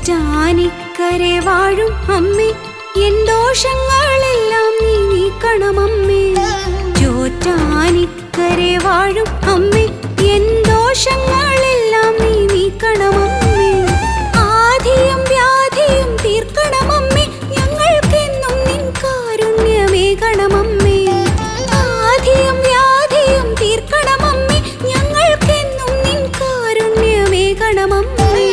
ചോറ്റാനിക്കരെ വാഴും അമ്മേ, എൻ ദോഷങ്ങളെല്ലാം നീ നീക്കണമമ്മേ. ചോറ്റാനിക്കരെ വാഴും അമ്മേ, എൻ ദോഷങ്ങളെല്ലാം നീ നീക്കണമമ്മേ. ആധിയും വ്യാധിയും തീർക്കണമമ്മേ, ഞങ്ങൾക്കെന്നും നിൻ കാരുണ്യമേകണമമ്മേ. ആധിയും വ്യാധിയും തീർക്കണമമ്മേ, ഞങ്ങൾക്കെന്നും നിൻ കാരുണ്യമേകണമമ്മേ.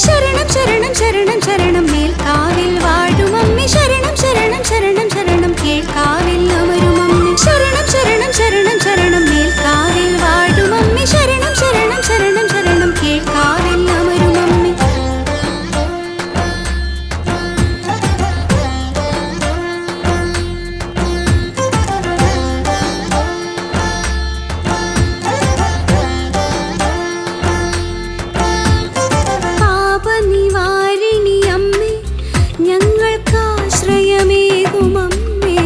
ശരണം ശരണം ശരണം ശരണം മേൽക്കാവിൽ വാഴുമമ്മേ, ശരണം ശരണം ശരണം ശരണം കേൾക്കാവിൽ അമരുമമ്മേ. ശരണം ശരണം ശരണം ശരണം മേൽക്കാവിൽ വാഴുമമ്മേ, ശരണം ശരണം ശരണം ശരണം കേൾക്കാവിൽ അമരുമമ്മേ. പാപനിവാരിണി അമ്മേ, ഞങ്ങൾക്കാശ്രയമേകുമമ്മേ.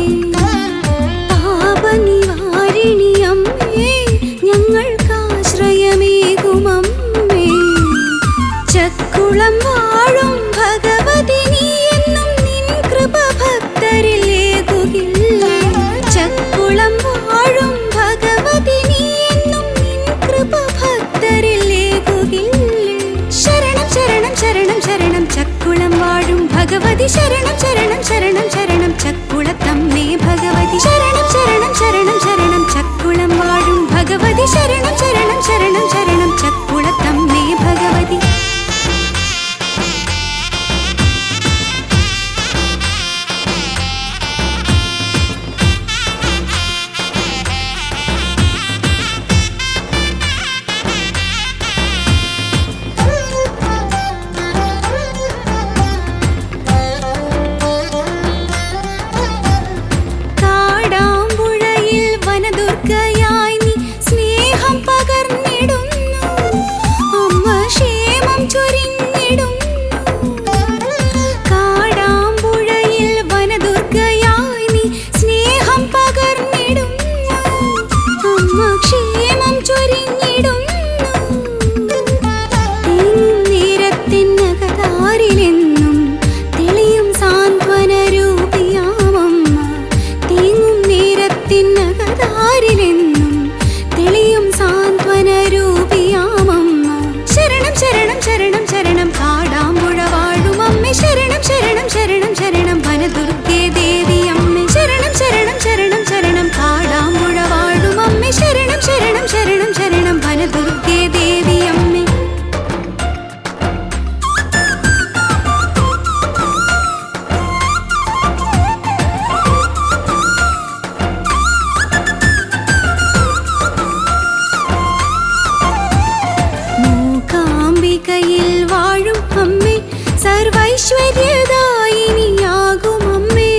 പാപനിവാരിണി അമ്മേ, ഞങ്ങൾക്കാശ്രയമേകുമമ്മേ. ചക്കുളം വാഴും ഭഗവതി നീ എന്നും നിൻ കൃപ ഭക്തരിലേകുകില്ലേ. ചക്കുളം വാഴും ഭഗവതി നീ എന്നും നിൻ കൃപ ഭക്തരിലേകുകില്ലേ. ശരണം ശരണം ശരണം ശരണം ചക്കുളം വാഴും ഭഗവതി, ശരണം ശരണം ശരണം ശരണം ചക്കുളത്തമ്മേ ഭഗവതി. ശരണം ശരണം ശരണം ശരണം ചക്കുളം വാഴും ഭഗവതി, ശരണം ശരണം ശരണം ശരണം ചക്കുളത്തമ്മേ ഭഗവതി. കാടാമ്പുഴയിൽ വനദുർഗയായി നീ സ്നേഹം പകർന്നിടുന്നു, അമ്മ ക്ഷേമം ചൊരിഞ്ഞിടുന്നു. കാടാമ്പുഴയിൽ വനദുർഗയായി നീ സ്നേഹം പകർന്നിടുന്നു, അമ്മ ക്ഷേമം ചൊരിഞ്ഞിടുന്നു. നേരത്തിനകതാരിലെന്നും തെളിയും സാന്ത്വന രൂപിയാമമ്മ. തീങ്ങും നേരത്തിനകതാരിലെന്നും തെളിയും സാന്ത്വന രൂപിയാമമ്മ. ശരണം ശരണം ശരണം ശരണം കാടാമ്പുഴ വാഴുമമ്മേ, ശരണം ശരണം ശരണം ശരണം വനദുർഗേ ദേവിയമ്മേ. ശരണം ശരണം ശരണം ശരണം കാടാമ്പുഴ വാഴുമമ്മേ, ശരണം ശരണം ശരണം ശരണം വനദുർഗേ ദേവിയമ്മേ. മൂകാംബികയിൽ വാഴും അമ്മേ, സർവൈശ്വര്യദായിനിയാകുമമ്മേ.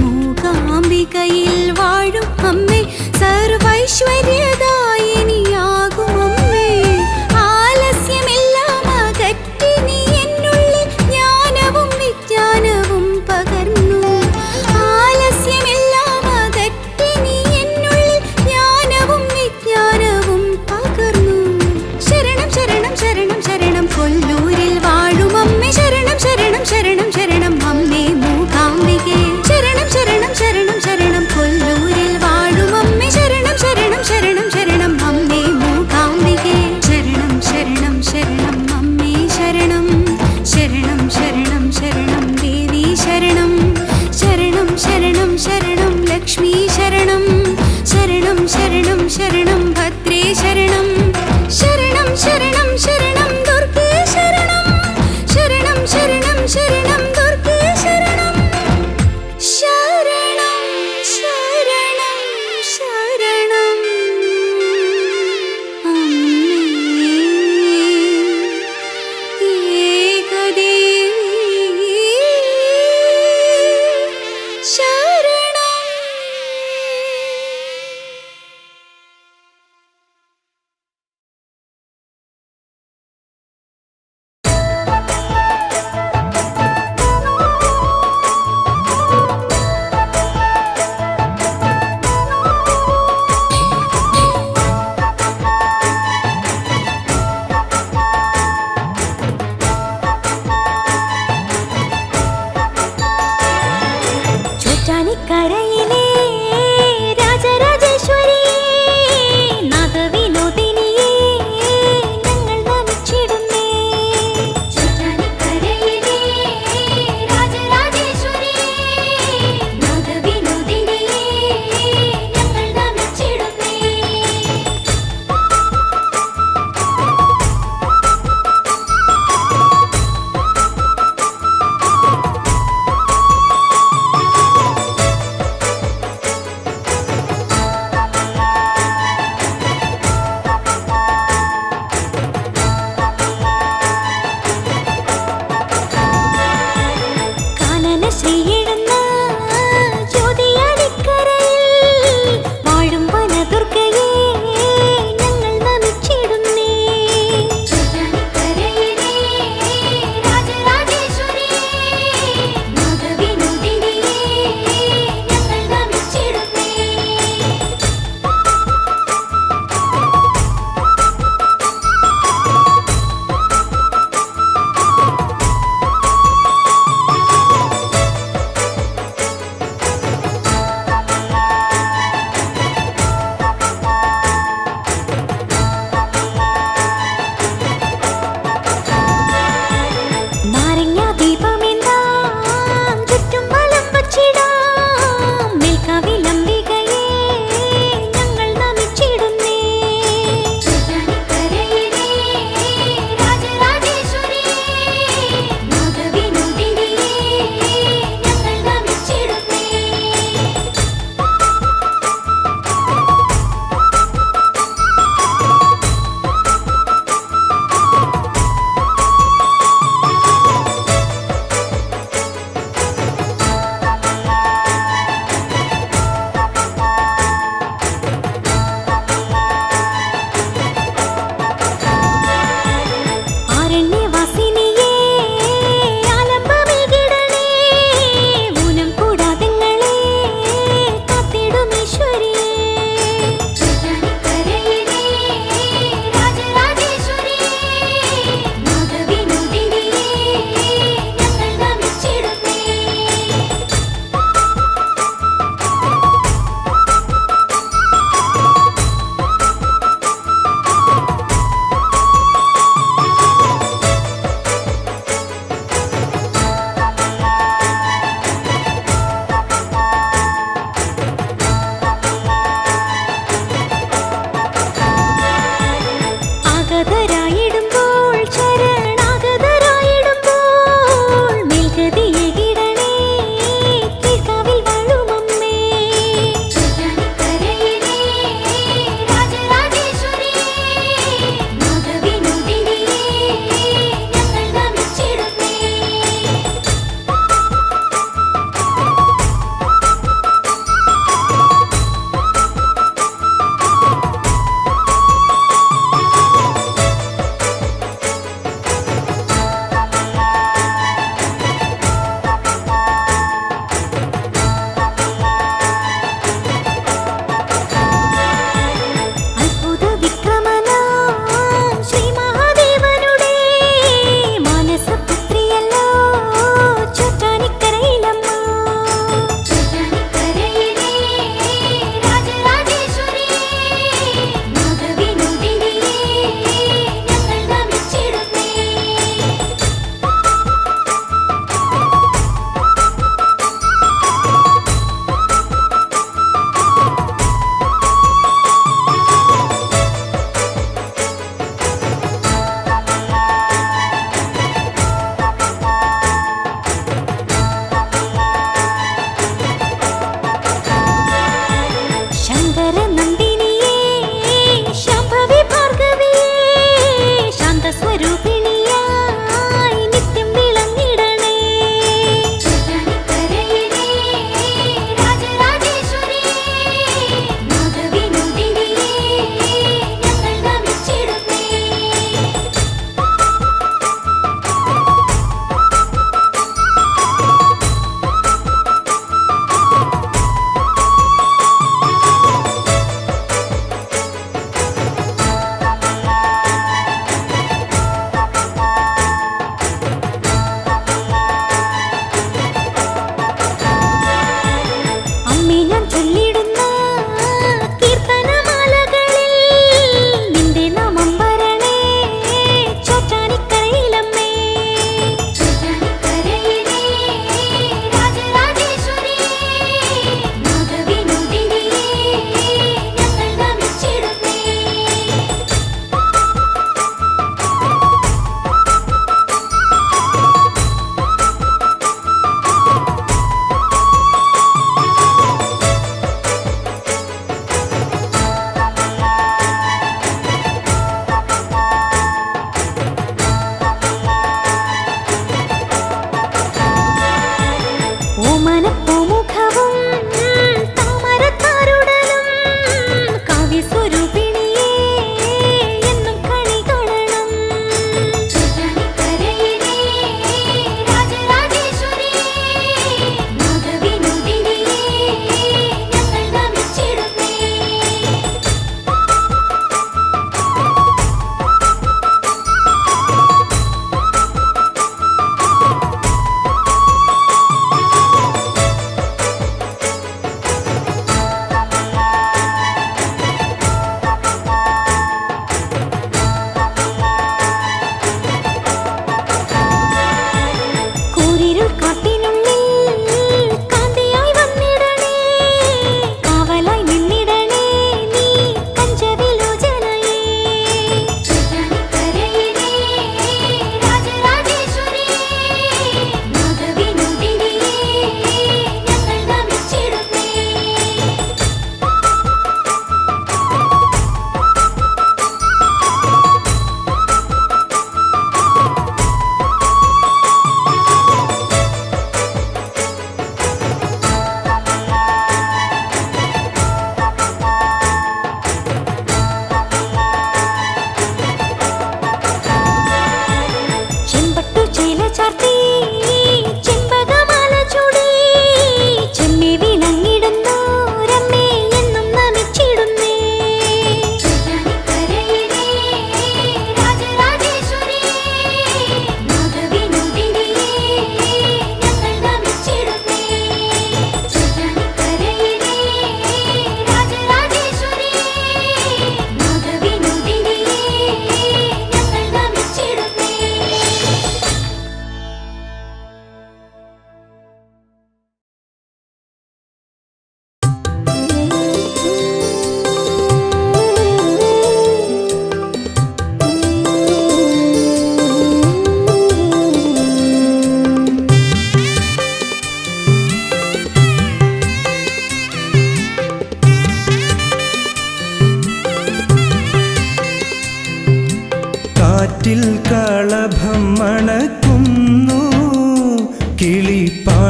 മൂകാംബികയിൽ വാഴും അമ്മേ, സർവൈശ്വര്യദായിനിയാകുമമ്മേ. ആലസ്യമെല്ലാം അകറ്റി നീ എന്നുള്ളിൽ ജ്ഞാനവും വിജ്ഞാനവും പകർന്നു. ആലസ്യമെല്ലാം അകറ്റി നീ എന്നുള്ളിൽ ജ്ഞാനവും വിജ്ഞാനവും പകർന്നു. ശരണം ശരണം ശരണം ശരണം കൊല്ലൂരിൽ വാഴുമമ്മേ, ശരണം ശരണം ശരണം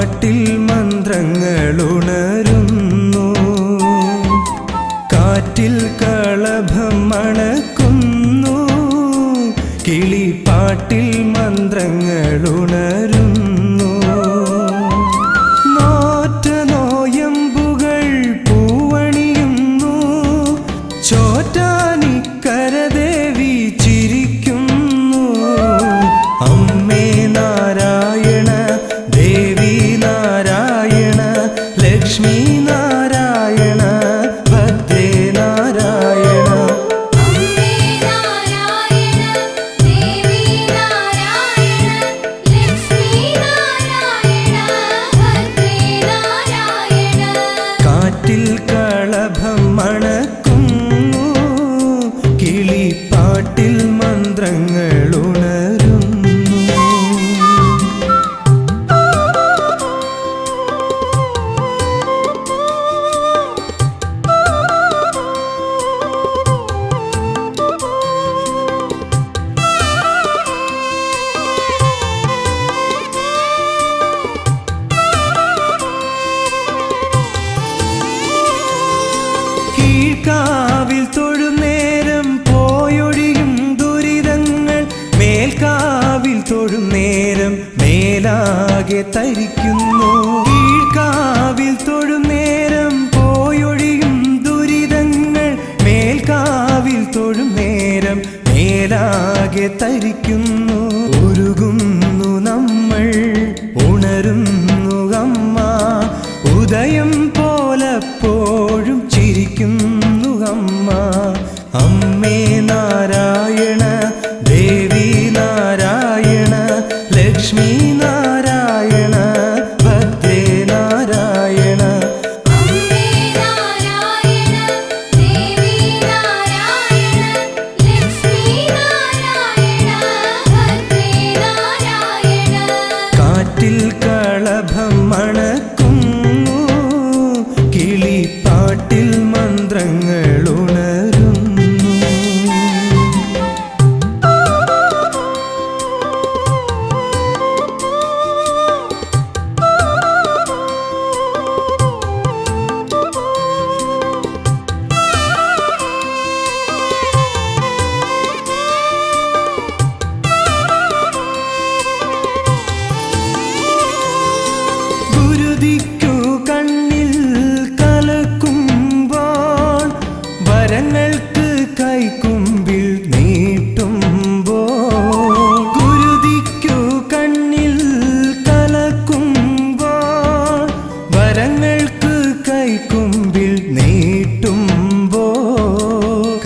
പാട്ടിൽ മന്ത്രങ്ങളുണരുന്നു, കാറ്റിൽ കളഭം മണക്കുന്നു, കിളിപ്പാട്ടിൽ മന്ത്രങ്ങളുണരുന്നു. നോറ്റ നോയമ്പുകൾ പൂവണിയുന്നു, ചോറ്റാനിക്കരദേവി ചിരിക്കുന്നു. അമ്മേ നാരായണ, ദേവി നാരായണ, ലക്ഷ്മി നാരായണ, ഭദ്രേ നാരായണ. അമ്മേ നാരായണ, ദേവി നാരായണ, ലക്ഷ്മി നാരായണ, ഭദ്രേ നാരായണ. കാറ്റിൽ കളഭം മണക്കുന്നു, കിളിപ്പാട്ടിൽ മന്ത്രങ്ങളുണരുന്നു. കീഴ്ക്കാവിൽ തൊഴുന്നേരം പോയൊഴിയും ദുരിതങ്ങൾ, മേൽക്കാവിൽ തൊഴുന്നേരം മേലാകെ തരിക്കുന്നു. കീഴ്ക്കാവിൽ തൊഴുന്നേരം പോയൊഴിയും ദുരിതങ്ങൾ, മേൽക്കാവിൽ തൊഴുന്നേരം മേലാകെ തരിക്കുന്നു. ഉരുകുന്നു നമ്മൾ, ഉണരുന്നു അമ്മ, ഉദയം പോലപ്പോഴും ചിരിക്കുന്നു അമ്മ. അമ്മേ നാരായണ, ദേവി നാരായണ, ലക്ഷ്മി നാരായണ, ഭദ്രേ നാരായണ. അമ്മേ നാരായണ, ദേവി നാരായണ, ലക്ഷ്മി നാരായണ, ഭദ്രേ നാരായണ. കാറ്റിൽ കളഭം മണക്കുന്നു, കിളിപ്പാട്ടിൽ മന്ത്രങ്ങളുണരുന്നു. ഗുരുതിക്കു കണ്ണിൽ കലക്കുമ്പോൾ, വരങ്ങൾക്ക് കൈക്കുമ്പിൽ നീട്ടുമ്പോൾ. ഗുരുതിക്കു കണ്ണിൽ കലക്കുമ്പോൾ, വരങ്ങൾക്ക് കൈക്കുമ്പിൽ നീട്ടുമ്പോൾ.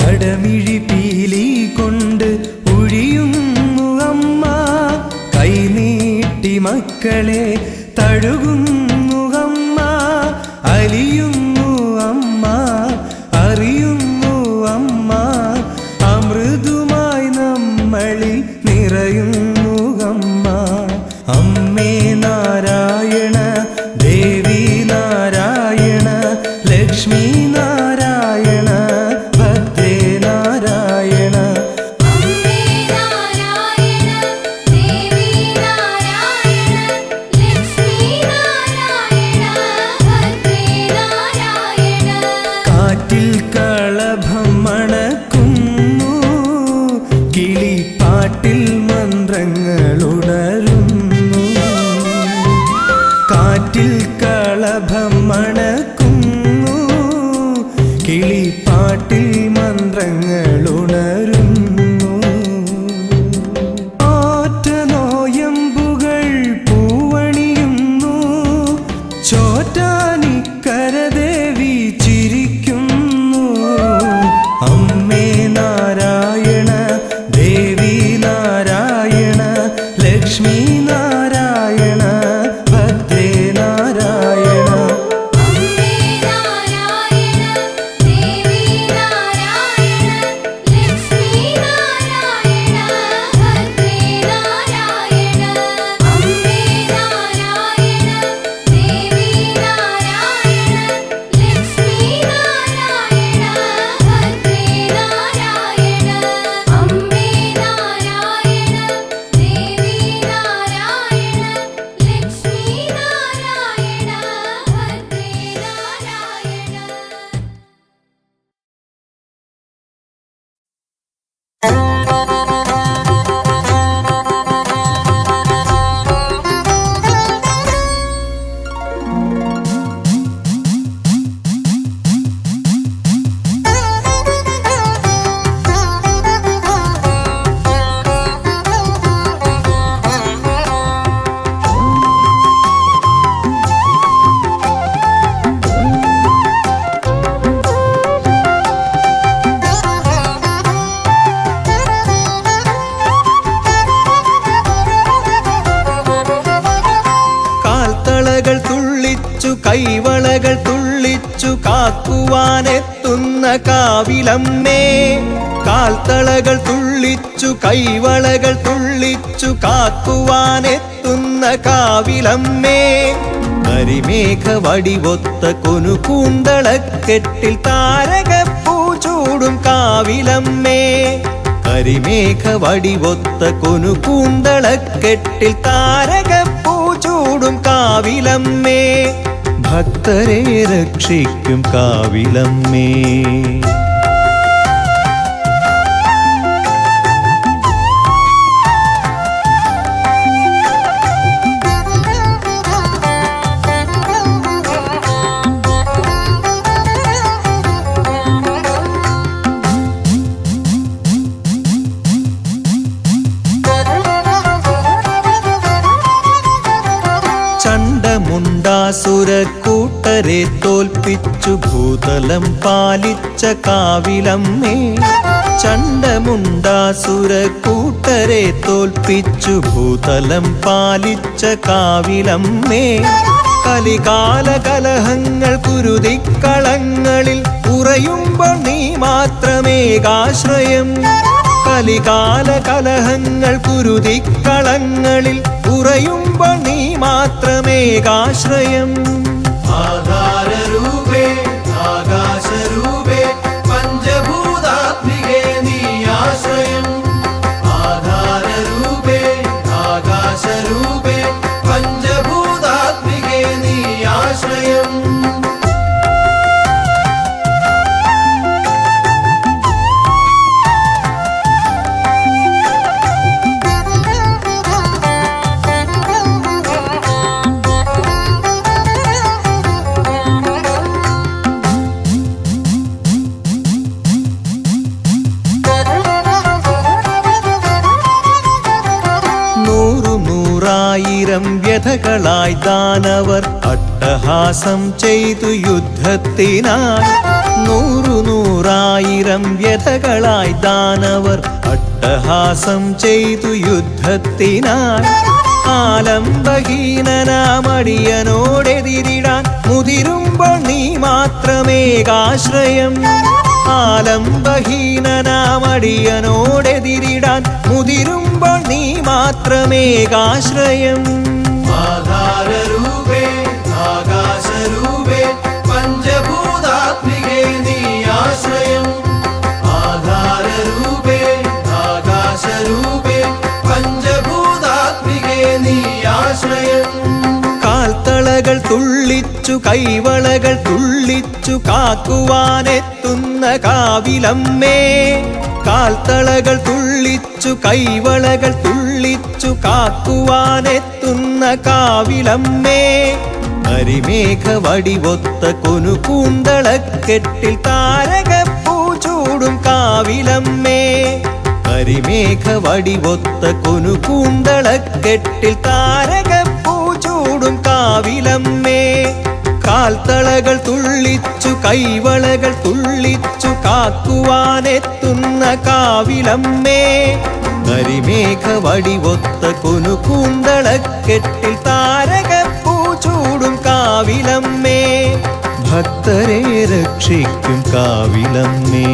കടമിഴി പീലി കൊണ്ട് ഒഴിയുന്നു അമ്മ, കൈനീട്ടി മക്കളെ തഴുകുന്നു അമ്മ. അലിയുന്നു അമ്മ, അറിയുന്നു അമ്മ, അമൃതുമായി നമ്മളിൽ നിറയുന്നു അമ്മ. അമ്മേ നാരായണ, ദേവി നാരായണ, ലക്ഷ്മി നാരായണ, ഭദ്രേ നാരായണ. അമ്മേ നാരായണ, ദേവി നാരായണ, ലക്ഷ്മി നാരായണ, ഭദ്രേ നാരായണ. തുള്ളിച്ചു കൈവളകൾ തുള്ളിച്ചു കാക്കുവാനെത്തുന്ന കാവിലമ്മേ. കാൽത്തളകൾ തുള്ളിച്ചു കൈവളകൾ തുള്ളിച്ചു കാക്കുവാനെത്തുന്ന കാവിലമ്മേ. കരിമേഘ വടിവൊത്ത കൊനുകൂന്തളക്കെട്ടിൽ താരകപ്പൂ ചൂടും കാവിലമ്മേ. കരിമേഘ വടിവൊത്ത കൊനുകൂന്തളക്കെട്ടിൽ താരകപ്പൂ ചൂടും കാവിലമ്മേ. ഭക്തരെ രക്ഷിക്കും കാവിലമ്മേ. ചണ്ഡമുണ്ടാസുരക്കൂട്ടരെ തോൽപ്പിച്ചു ഭൂതലം പാലിച്ച കാവിലമ്മേ. ചണ്ഡമുണ്ടാസുരക്കൂട്ടരെ തോൽപ്പിച്ചു ഭൂതലം പാലിച്ച കാവിലമ്മേ. കലികാല കലഹങ്ങൾ കുരുതിക്കളങ്ങളിൽ ഉറയുമ്പോൾ നീ മാത്രമേകാശ്രയം. കലികാല കലഹങ്ങൾ കുരുതിക്കളങ്ങളിൽ ഉറയുമ്പോൾ നീ മാത്രമേകാശ്രയം. ആധാരരൂപേ ആകാശരൂപേ പഞ്ചഭൂതാത്മികേ നീ ആശ്രയം. ആധാരരൂപേ ആകാശരൂപേ പഞ്ചഭൂതാത്മികേ നീ ആശ്രയം. നൂറായിരം വ്യഥകളായി ദാനവർ അട്ടഹാസം ചെയ്തു യുദ്ധത്തിനായി. നൂറായിരം വ്യഥകളായി ദാനവർ അട്ടഹാസം ചെയ്തു യുദ്ധത്തിനായി. ആലംബഹീനനാമടിയനോടെതിരിടാൻ മുതിരുമ്പോൾ നീ മാത്രമേകാശ്രയം. ആലംബഹീനനാമടിയനോടെതിരിടാൻ മുതിരുമ്പോൾ നീ മാത്രമേകാശ്രയം. ആധാരരൂപേ ആകാശരൂപേ പഞ്ചഭൂതാത്മികേ നീ ആശ്രയം. ആധാരരൂപേ ആകാശരൂപേ പഞ്ചഭൂതാത്മികേ നീ ആശ്രയം. കാൽത്തളകൾ തുള്ളിച്ചു കൈവളകൾ തുള്ളിച്ചു കാക്കുവാനെത്തുന്ന കാവിലമ്മേ. കാൽത്തളകൾ തുള്ളിച്ചു കൈവളകൾ തുള്ളിച്ചു കാക്കുവാനെത്തുന്ന കാവിലമ്മേ. കരിമേഘ വടിവൊത്ത കൊനുകൂന്തളക്കെട്ടിൽ താരകപ്പൂ ചൂടും കാവിലമ്മേ. കരിമേഘ വടിവൊത്ത കൊനുകൂന്തളക്കെട്ടിൽ താരകപ്പൂ ചൂടും കാവിലമ്മേ. കാൽത്തളകൾ തുള്ളിച്ചു കൈവളകൾ തുള്ളിച്ചു കാക്കുവാനെത്തുന്ന കാവിലമ്മേ. കരിമേഘ വടിവൊത്ത കൊനുകൂന്തളക്കെട്ടിൽ താരകപ്പൂ ചൂടും കാവിലമ്മേ. ഭക്തരെ രക്ഷിക്കും കാവിലമ്മേ.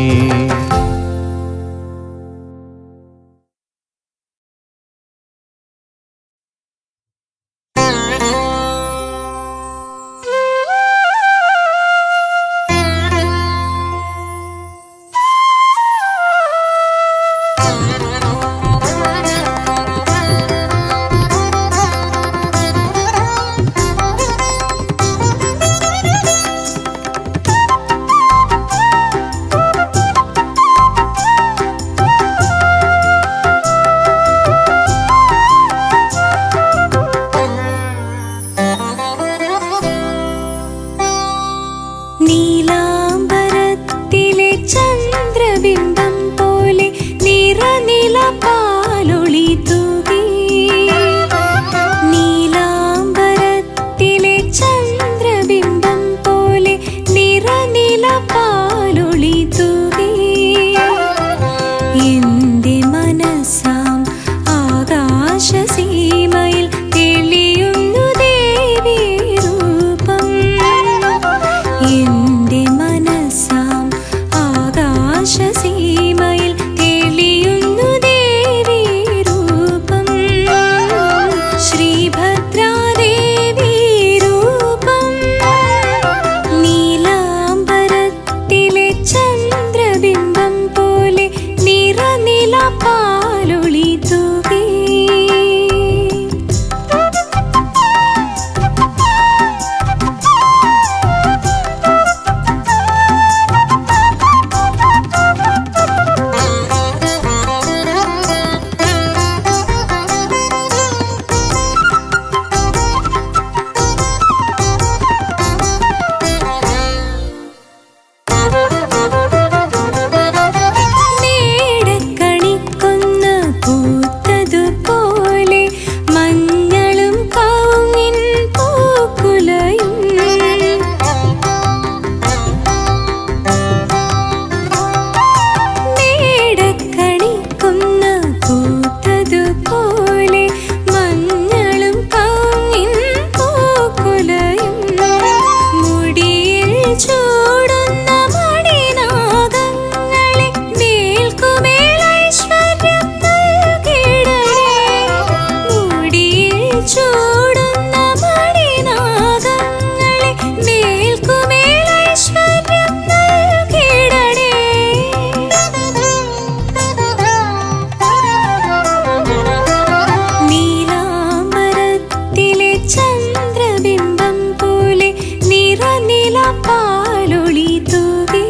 ചൂടുന്ന മണിനാഗങ്ങളെ മേൽക്കുമേൽ ഐശ്വര്യം നൽകിടണേ. നീലാംബരത്തിലെ ചന്ദ്രബിംബം പോലെ നിറനിലപ്പാലൊളി തൂകി.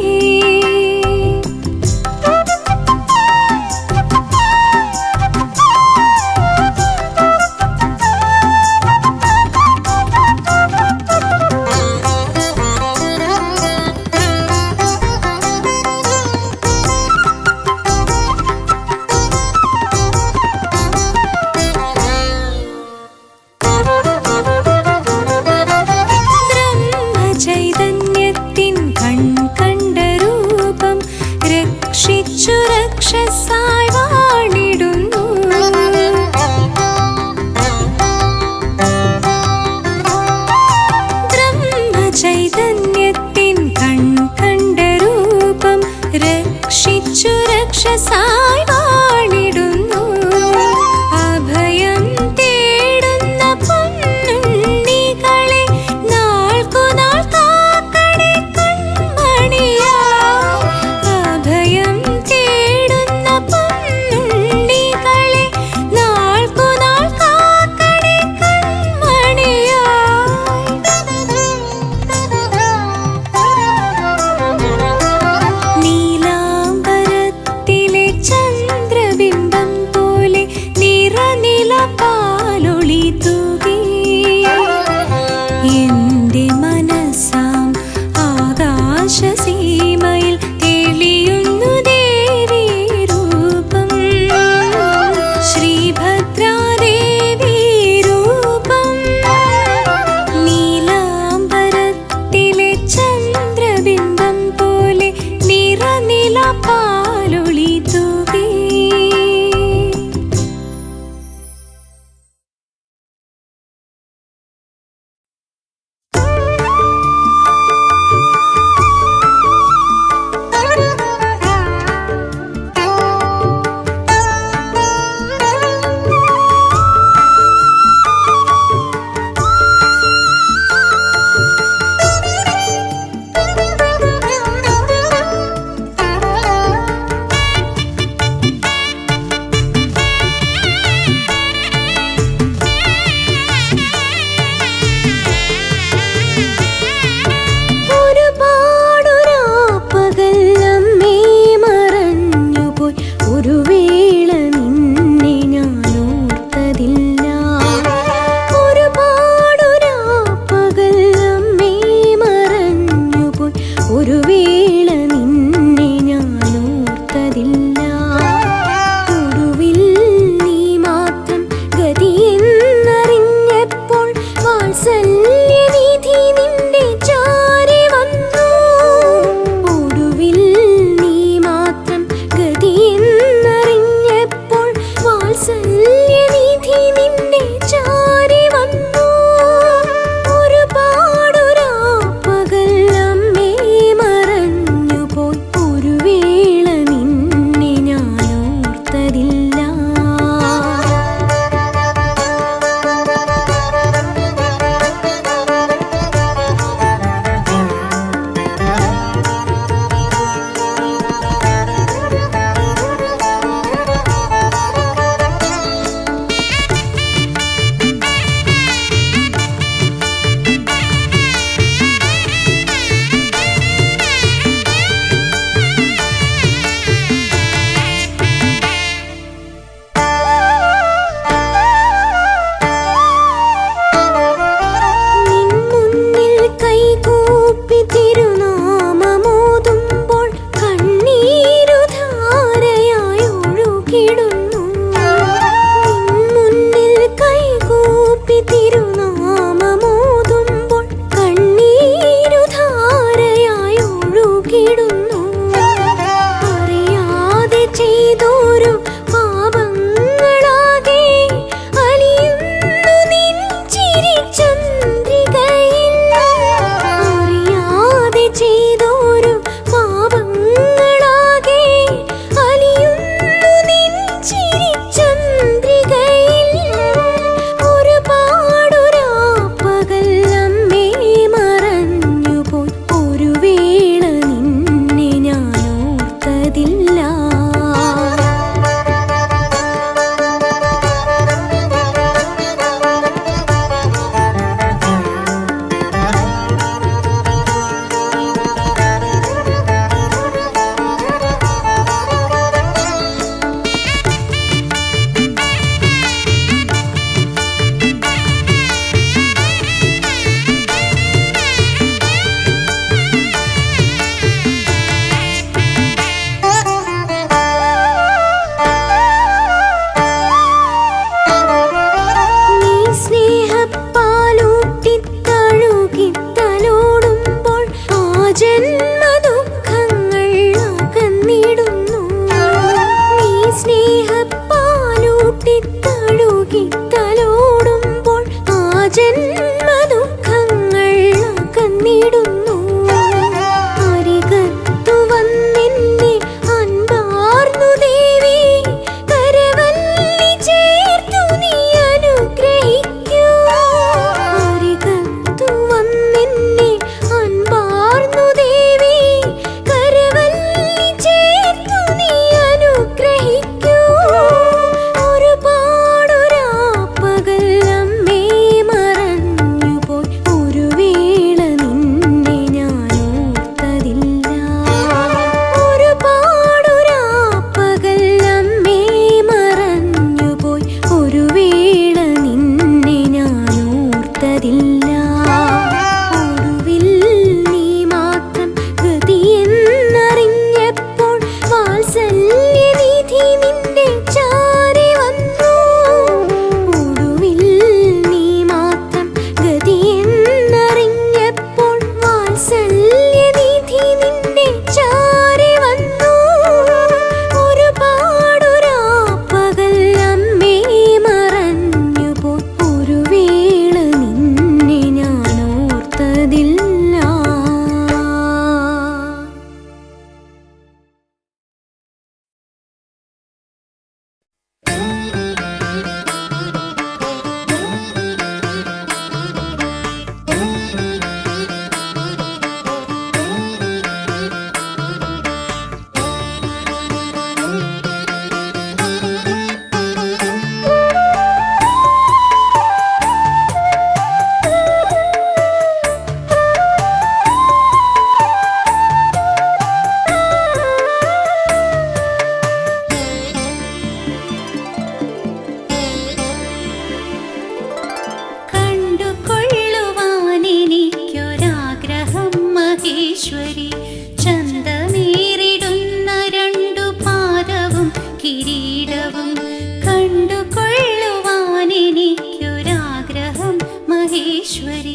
മഹേശ്വരി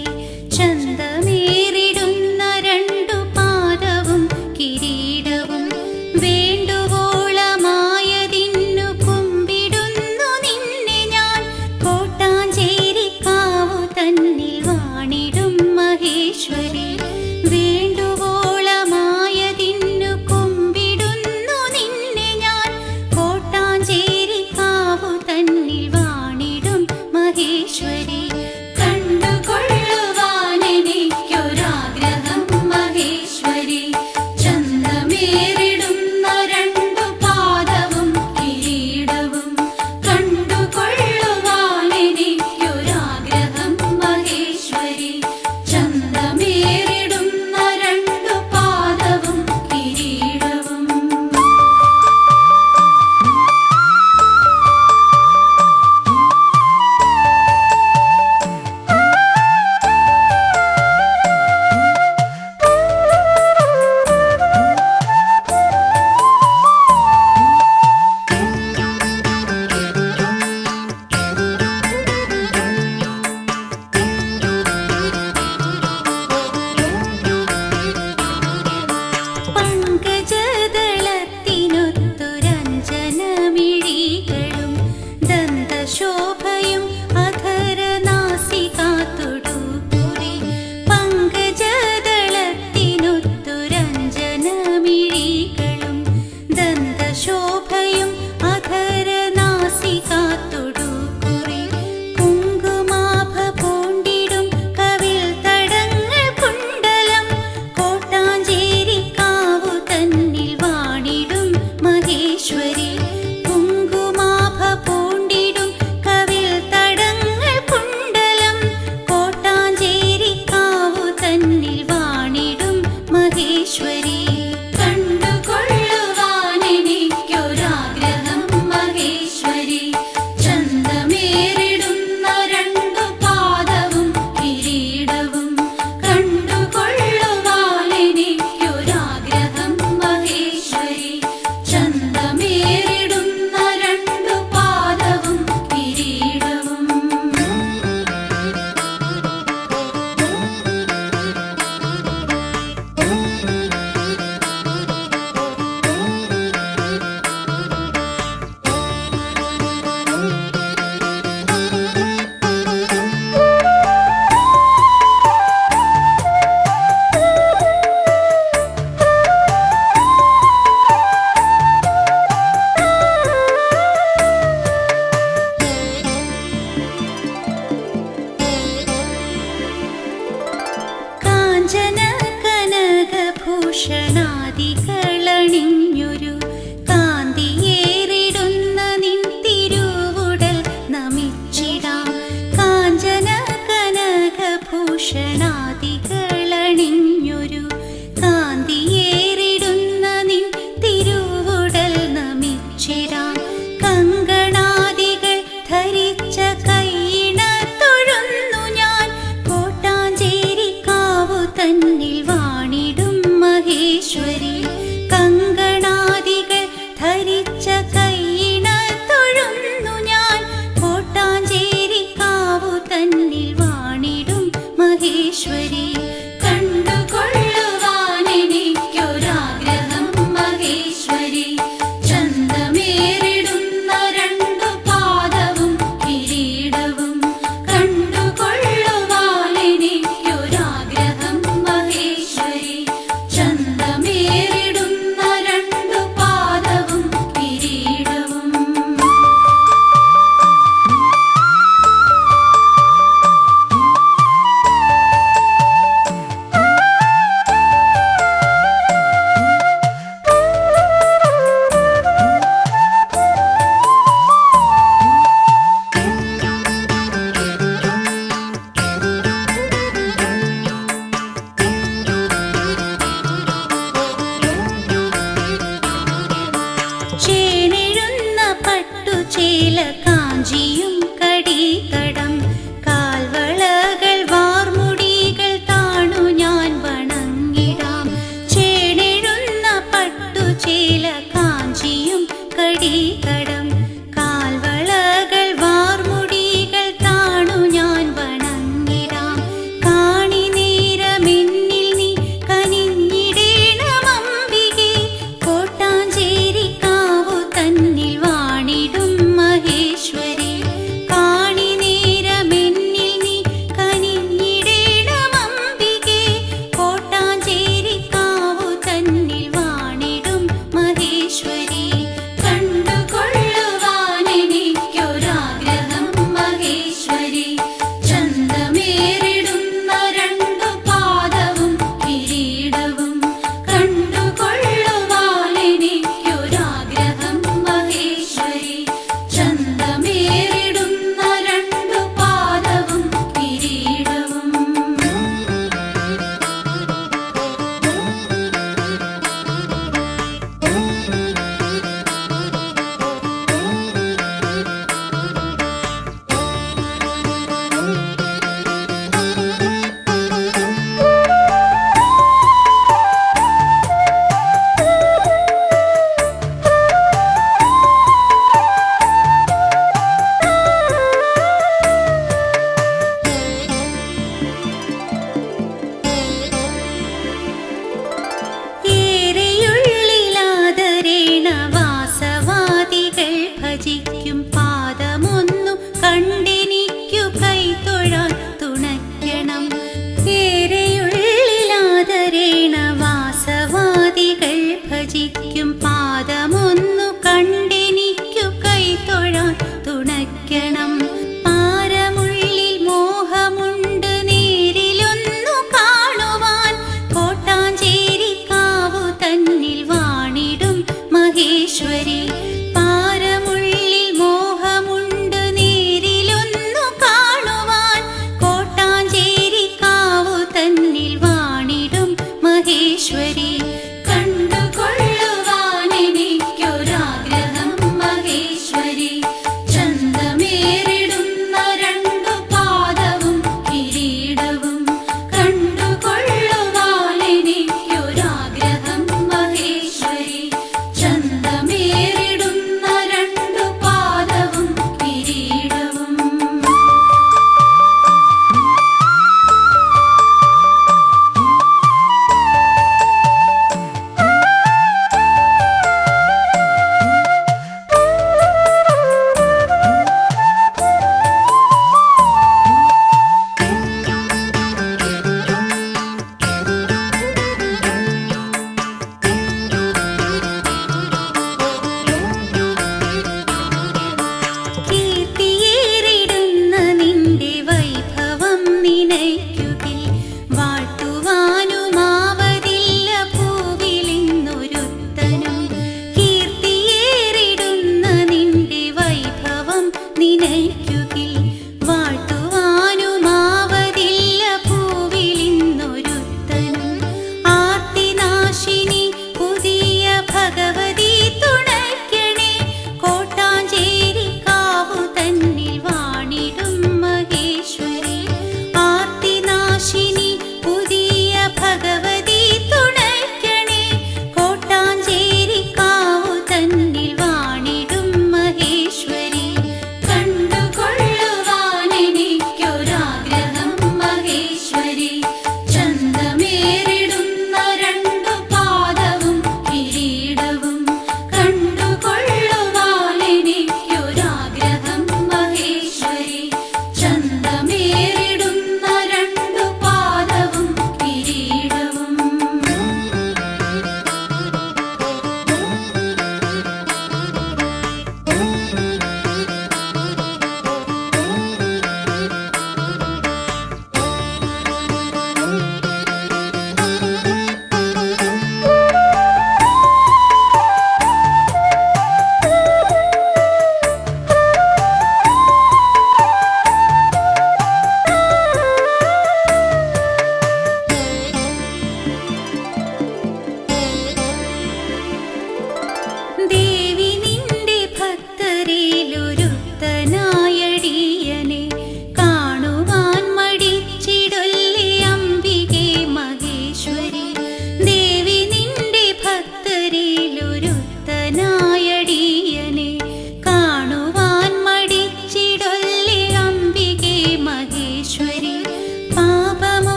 ചന്തമേറിടുന്ന രണ്ടു പാദവും കിരീടവും വേണ്ടുവോളമായതിന്നു കുമ്പിടുന്നു നിന്നെ ഞാൻ കോട്ടാഞ്ചേരിക്കാവു തന്നിൽ വാണിടും മഹേശ്വരി വേണ്ടുവോളമായതിന്നു കുമ്പിടുന്നു നിന്നെ ഞാൻ കോട്ടാഞ്ചേരിക്കാവു തന്നിൽ വാണിടും മഹേശ്വരി കണ്ടുകൊള്ളുവാനെനിക്കൊരാഗ്രഹം മഹേശ്വരി ചന്തമേറിടുന്ന രണ്ടു പാദവും കിരീടവും കണ്ടുകൊള്ളുവാനെനിക്കൊരാഗ്രഹം മഹേശ്വരി ചന്തമേറിടുന്ന രണ്ടു പാദവും കിരീടവും പങ്കജദളത്തിനൊത്തൊരഞ്ജനമിഴികളും ദന്തശോഭയും അധരനാസികാത്തൊടുകുറി പങ്കജദളത്തിനൊത്തൊരഞ്ജനമിഴികളും ദന്തശോഭയും അധരനാസികാത്തൊടുകുറി കുങ്കുമാഭ പൂണ്ടിടും കവിൾ തടങ്ങൾ കുണ്ടലം കോട്ടാഞ്ചേരിക്കാവു തന്നിൽ വാണിടും മഹേശ്വരി കുങ്കുമാഭ പൂണ്ടിടും കവിൾ തടങ്ങൾ കുണ്ടലം കോട്ടാഞ്ചേരിക്കാവു തന്നിൽ വാണിടും മഹേശ്വരി കണ്ടുകൊള്ളുവാനെനിക്കൊരാഗ്രഹം മഹേശ്വരി ചന്തമേറിടുന്ന രണ്ടു പാദവും കിരീടവും കണ്ടുകൊള്ളുവാനെനിക്കൊരാഗ്രഹം മഹേശ്വരി ചന്തമേറിടുന്ന രണ്ടു പാദവും കിരീടവും കാഞ്ചന കനകഭൂഷണാദികളണിഞ്ഞൊരു കാന്തിയേറിടുന്ന നിൻ തിരുവുടൽ നമിച്ചിടാം കാഞ്ചന കനകഭൂഷണാദികളണിഞ്ഞൊരു കാന്തിയേറിടുന്ന നിൻ തിരുവുടൽ നമിച്ചിടാം കങ്കണാദികൾ ധരിച്ച കൈയിണ തൊഴുന്നു ഞാൻ കോട്ടാഞ്ചേരിക്കാവു തന്നിൽ വാണിടും മഹേശ്വരി കങ്കണാദികൾ ധരിച്ച കൈയിണ തൊഴുന്നു ഞാൻ കോട്ടാഞ്ചേരിക്കാവു തന്നിൽ വാണിടും മഹേശ്വരി കണ്ടുകൊള്ളുവാനെനിക്കൊരാഗ്രഹം മഹേശ്വരി ചന്തമേറിടുന്ന രണ്ടു പാദവും കിരീടവും കണ്ടുകൊള്ളുവാനെനിക്കൊരാഗ്രഹം മഹേശ്വരി ചന്തമേറിടുന്ന രണ്ടു പാദവും കിരീടവും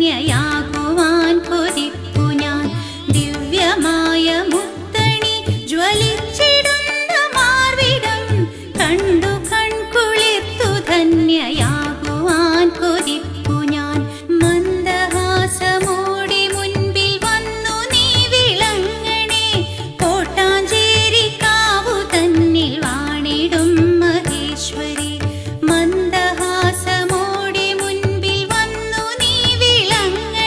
ധന്യയാകുവാൻ കൊതിപ്പു ഞാൻ. ദിവ്യമായ മുത്തണി ജ്വലിച്ചിടുന്ന മാർവിടം കണ്ടു കൺകുളിർത്തു ധന്യയാകുവാൻ കൊതിപ്പു ഞാൻ. മന്ദഹാസമോടെ മുൻപിൽ വന്നു നീ വിളങ്ങണേ, കോട്ടാഞ്ചേരി കാവു തന്നിൽ വാണിടും മഹേശ്വരി. മന്ദഹാസമോടെ മുൻപിൽ വന്നു നീ വിളങ്ങണേ,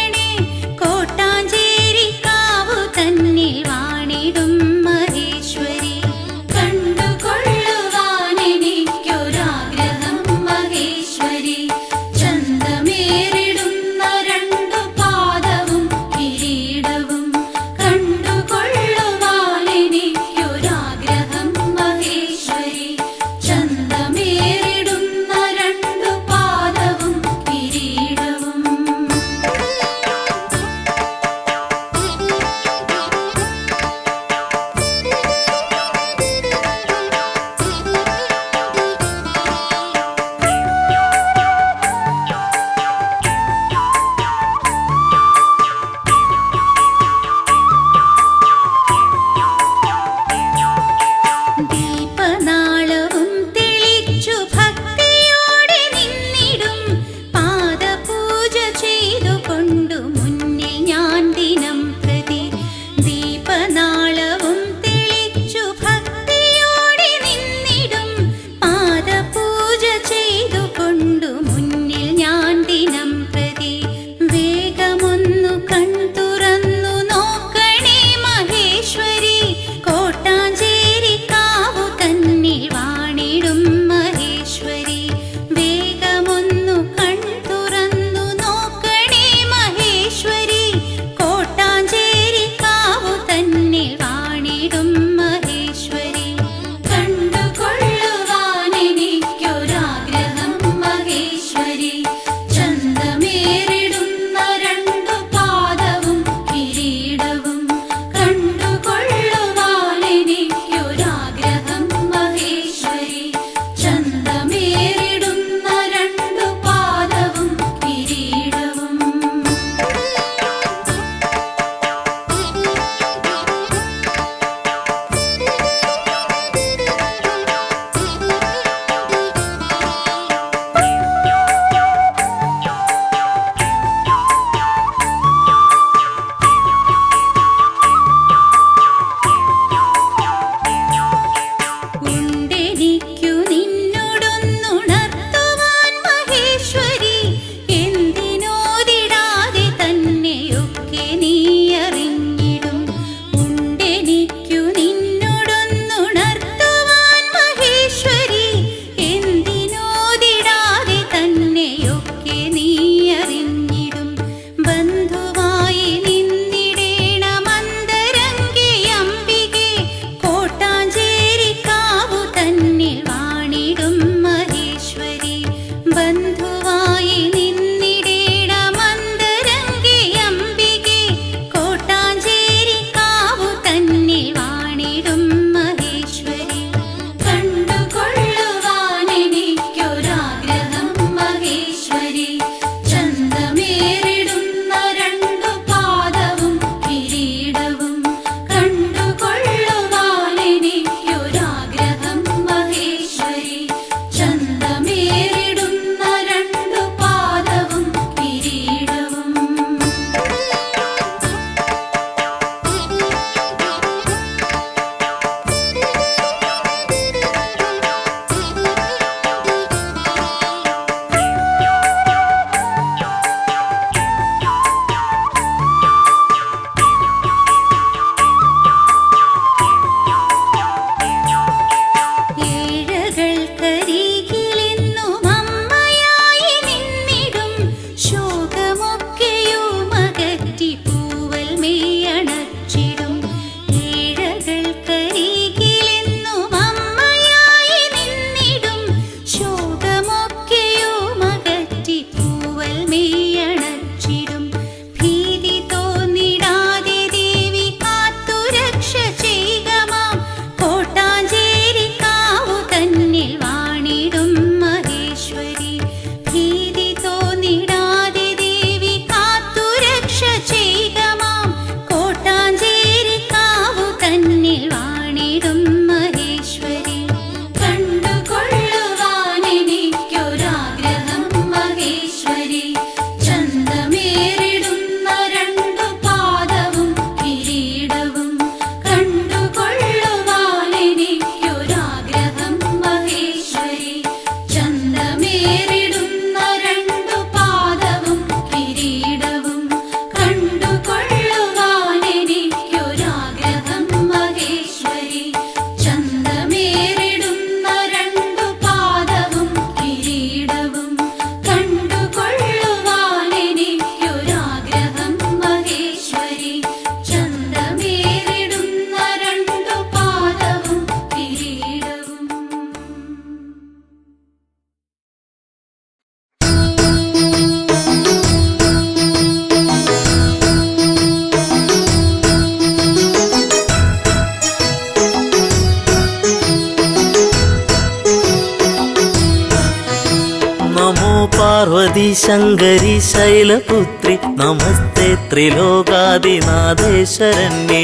പാർവതി ശങ്കരി ശൈലപുത്രി നമസ്തേ ത്രിലോകാദിനാഥേ ശരണ്യേ.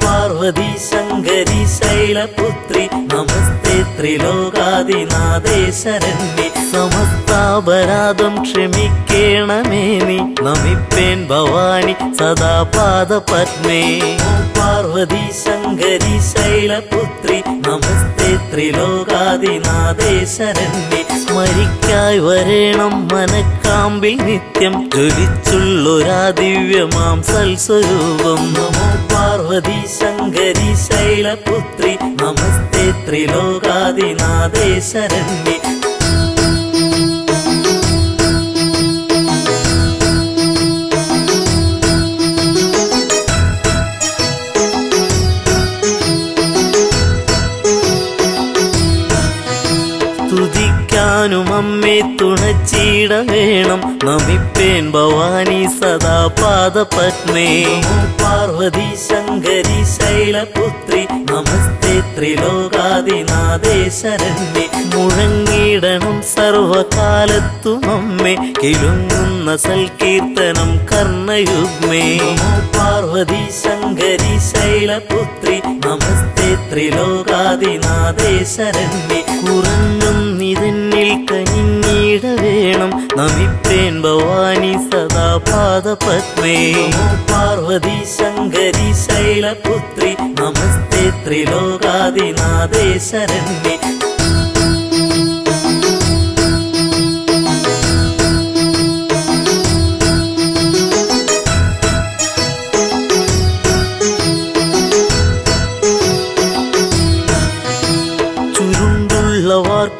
പാർവതി ശങ്കരി ശൈലപുത്രി നമസ്തേ ത്രിലോകാദിനാഥേ ശരണ്യേ. സമസ്താപരാധം ക്ഷമിക്കേണമേ നീ നമിപ്പേൻ ഭവാനി സദാ പാദപത്മേ. പാർവതി ശങ്കരി ശൈലപുത്രി നമസ്തേ ത്രിലോകാദിനാഥേ ശരണ്യേ. സ്മരിക്കായി വരേണം മനക്കാമ്പിൽ നിത്യം ജ്വലിച്ചുള്ളൊരാ ദിവ്യമാം സൽസ്വരൂപം. നമോ പാർവതി ശങ്കരി ശൈലപുത്രി നമസ്തേ ത്രിലോകാദിനാഥേ ശരണ്യേ. സ്തുതിക്കാനും അമ്മേ തുണച്ചിട വേണം നമിപ്പേൻ ഭവാനി സദാ പാദപത്മേ. പാർവതി ശങ്കരി ശൈലപുത്രി നമസ്തേ ത്രിലോകാദിനാഥേ ശരണ്യേ. മുഴങ്ങിടണം സർവകാലത്തും അമ്മേ കിലുങ്ങുന്ന സൽകീർത്തനം കർണയുഗ്മേ. പാർവതി ശങ്കരി ശൈലപുത്രി നമസ്തേ ത്രിലോകാദിനാഥേ ശരണ്യേ. കുറഞ്ഞും നിതന്നിൽ കനിഞ്ഞിട വേണം നമിപ്പേൻ ഭവാനി സദാ പാദപത്മേ. പാർവതി ശങ്കരി ശൈലപുത്രി നമസ്തേ ത്രിലോകാദിനാഥേ ശരണ്യേ.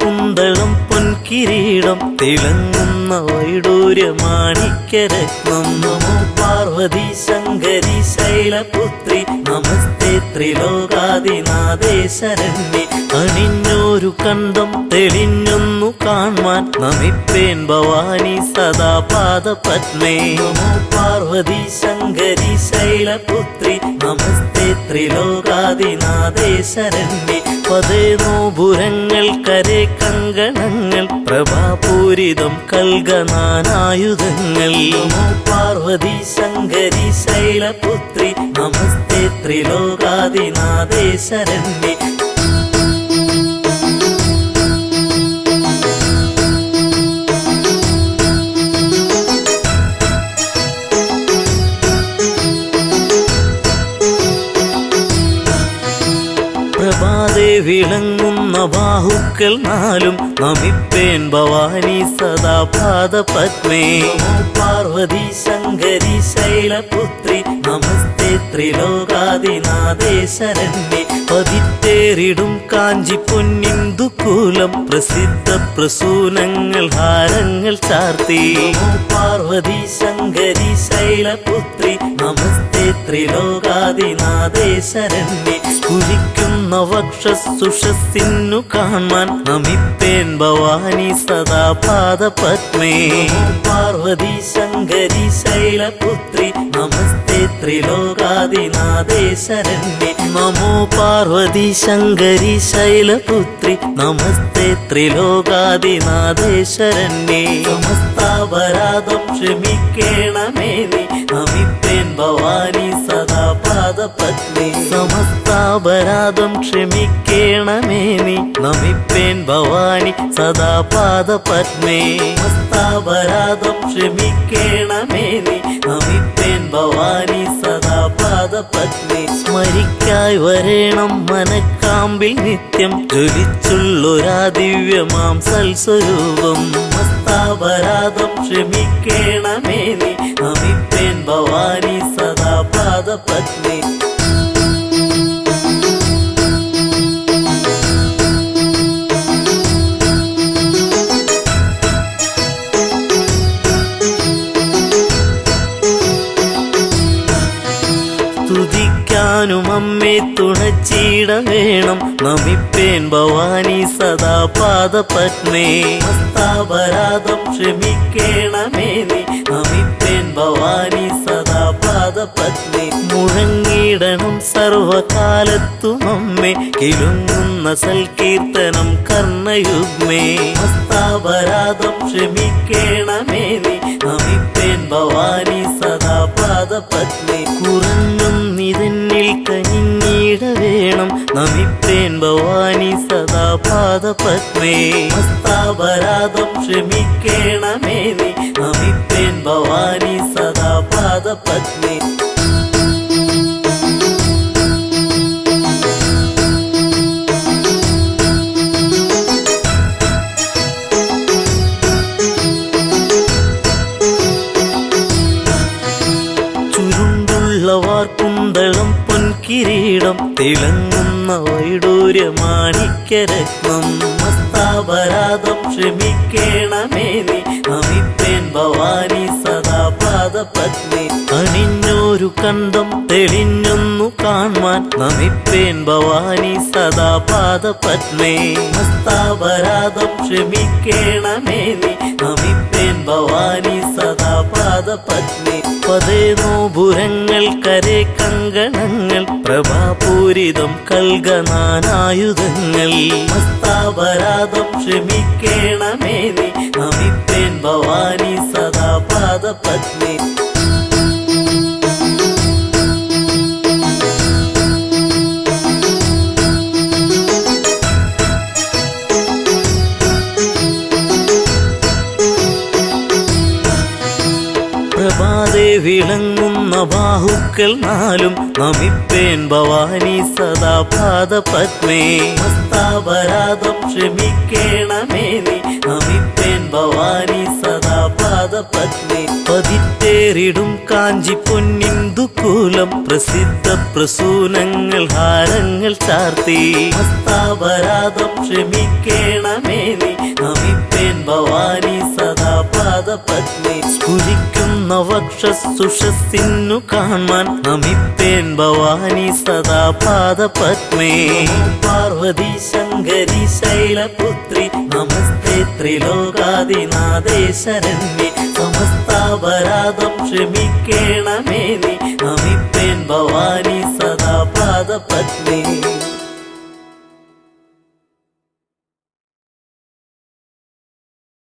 കുന്തളം പൊൻകിരീടം തിളങ്ങുന്ന വൈഡൂര്യമാണിക്യരത്നം. നമോ പാർവതി ശങ്കരി ശൈലപുത്രി നമസ്തേ ത്രിലോകാദിനാഥേ ശരണ്യേ. അണിഞ്ഞോരു കണ്ടം തെളിഞ്ഞൊന്നു കാൺമാൻ നമിപ്പേൻ ഭവാനി സദാ പാദപത്മേ. നമോ പാർവതി ശങ്കരി ശൈലപുത്രി നമസ്തേ ത്രിലോകാദിനാഥേ ശരണ്യേ. പതേനോപുരങ്ങൾ കരേ കങ്കണങ്ങൾ പ്രഭാപൂരിതം കൽഗനാനായുധങ്ങൾ. നമോ പാർവതി ശങ്കരി ശൈലപുത്രി നമസ്തേ ത്രിലോകാദിനാഥേ ശരണ്യേ. പ്രഭാതേ വിളങ്ങുന്ന ബാഹുക്കൾ നാലും നമിപ്പേൻ ഭവാനി സദാ പാദപത്മേ. പാർവതി ശങ്കരി ശൈലപുത്രി നമസ്തേ ത്രിലോകാദിനാഥേ ശരണ്യേ. പതിത്തേറിടും കാഞ്ചി പൊന്നിന്ദുകൂലം പ്രസിദ്ധ പ്രസൂനങ്ങൾ ഹാരങ്ങൾ ചാർത്തി. പാർവതി ശങ്കരി ശൈലപുത്രി നമസ്തേ ത്രിലോകാദിനാഥേ ശരണ്യേ. സ്ഫുരിക്കുന്ന വക്ഷസുഷസ്സിന്നു കാണാൻ നമിപ്പേൻ ഭവാനി സദാ പാദപത്മേ. പാർവതി ശങ്കരി ശൈലപുത്രി നമസ്തേ ത്രിലോകാദിനാഥേ ശരണ്യേ. നമോ പാർവതി ശങ്കരി ശൈലപുത്രി നമസ്തേ ത്രിലോകാദിനാഥേ ശരണ്യേ. സമസ്താപരാധം ക്ഷമിക്കേണമേ നീ നമിപ്പേൻ ഭവാനി സദാ പാദപത്മേ. സമസ്താപരാധം ക്ഷമിക്കേണമേ നീ നമിപ്പേൻ ഭവാനി സദാ പാദപത്മേ. സമസ്താപരാധം ക്ഷമിക്കേണമേ നീ നമിപ്പേൻ ഭവാനി സദാ പാദപത്മേ. സ്മരിക്കായി വരേണം മനക്കാമ്പിൽ നിത്യം ജ്വലിച്ചുള്ളൊരാ ദിവ്യമാം സൽസ്വരൂപം. സമസ്താപരാധം ക്ഷമിക്കേണമേ നീ നമിപ്പേൻ ഭവാനി സദാ പാദപത്മേ. സ്തുതിക്കാനും അമ്മേ തുണച്ചിട വേണം നമിപ്പേൻ ഭവാനി സദാ പാദപത്മേ. സമസ്താപരാധം ക്ഷമിക്കേണമേ നീ നമിപ്പേൻ ഭവാനി സദാ പാദപത്മേ. മുഴങ്ങിട കാത്തിടണം സർവകാലത്തും അമ്മേ കിലുങ്ങുന്ന സൽകീർത്തനം കർണയുഗ്മേ മസ്താപരാധം ക്ഷമിക്കേണമേ നീ നമിപ്പേൻ ഭവാനി സദാ പാദപത്നി കുറഞ്ഞും നിതന്നിൽ കനിഞ്ഞിട വേണം നമിപ്പേൻ ഭവാനി സദാ പാദപത്മേ മസ്താപരാധം ക്ഷമിക്കേണമേ നീ നമിപ്പേൻ ഭവാനി സദാ പാദപത്മേ കുന്തളം പൊൻകിരീടം തിളങ്ങുന്ന വൈഡൂര്യമാണിക്യരത്നം മസ്താപരാധം ക്ഷമിക്കേണമേ നീ നമിപ്പേൻ ഭവാനി സദാ പാദപത്നി അണിഞ്ഞൊരു കണ്ടം തെളിഞ്ഞൊന്നു കാൺമാൻ നമിപ്പേൻ ഭവാനി സദാ പാദപത്മേ മസ്താപരാധം ക്ഷമിക്കേണമേ നീ നമിപ്പേൻ ഭവാനി സദാ പാദപത്നി പതേ നോപുരങ്ങൾ കരേ കങ്കണങ്ങൾ പ്രഭാപൂരിതം കൽഗനാനായുധങ്ങൾ മസ്താപരാധം ക്ഷമിക്കേണമേ നീ നമിപ്പേൻ ഭവാനി സദാ പാദപത്നി പ്രഭാതേ വിളങ്ങുന്ന ബാഹുക്കൾ നാലും നമിപ്പേൻ ഭവാനി സദാ പാദപത്മേ മസ്താപരാധം ക്ഷമിക്കേണമേ നീ നമിപ്പേൻ ഭവാനി സദാ പാദപത്മേ പതിത്തേറിടും കാഞ്ചി പൊന്നിന്ദുകൂലം പ്രസിദ്ധ പ്രസൂനങ്ങൾ ഹാരങ്ങൾ ചാർത്തി മസ്താപരാധം ക്ഷമിക്കേണമേ നീ നമിപ്പേൻ ഭവാനി സദാ പാദപത്മേ സ്ഫുരിക്കുന്ന വക്ഷസുഷസ്സിന്നു കാണാൻ നമിപ്പേൻ ഭവാനി സദാ പാദപത്മേ പാർവതി ശങ്കരി ശൈലപുത്രി നമസ്തേ ത്രിലോകാദിനാഥേ ശരണ്യേ സമസ്താപരാധം ക്ഷമിക്കേണമേ നീ നമിപ്പേൻ ഭവാനി സദാ പാദപത്മേ